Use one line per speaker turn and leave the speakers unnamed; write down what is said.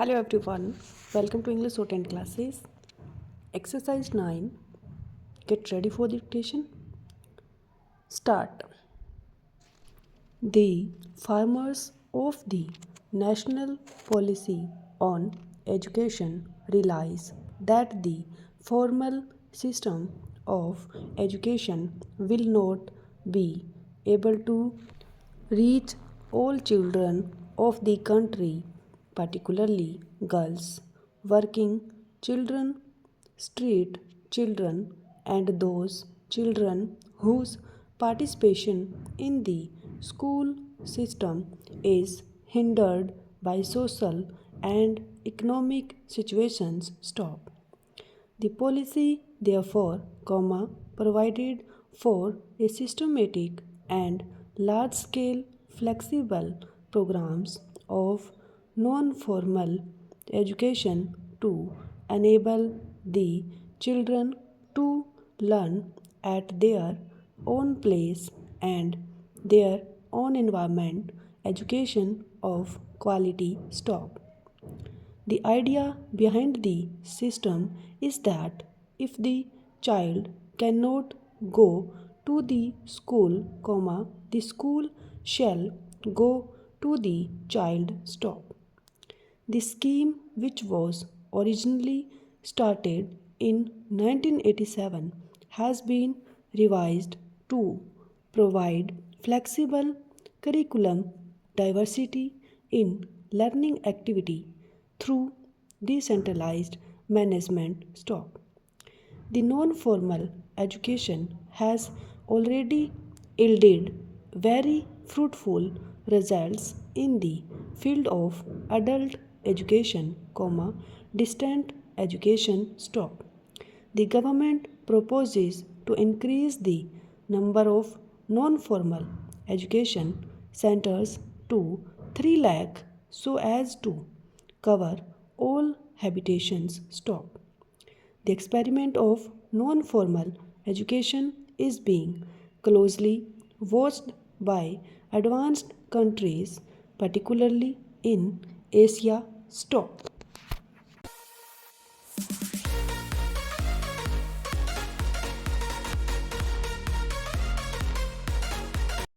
Hello everyone, welcome to English Shorthand classes. Exercise 9. Get ready for dictation. Start. The farmers of the national policy on education realize that the formal system of education will not be able to reach all children of the country, particularly girls, working children, street children, and those children whose participation in the school system is hindered by social and economic situations. Stop. The policy, therefore, provided for a systematic and large-scale flexible programs of non-formal education to enable the children to learn at their own place and their own environment. Education of quality. Stop. The idea behind the system is that if the child cannot go to the school, the school shall go to the child. Stop. The scheme, which was originally started in 1987, has been revised to provide flexible curriculum diversity in learning activity through decentralized management. Stop. The non-formal education has already yielded very fruitful results in the field of adult education, distant education. Stop. The government proposes to increase the number of non-formal education centers to 3 lakh so as to cover all habitations. Stop. The experiment of non-formal education is being closely watched by advanced countries, particularly in Asia. Stop.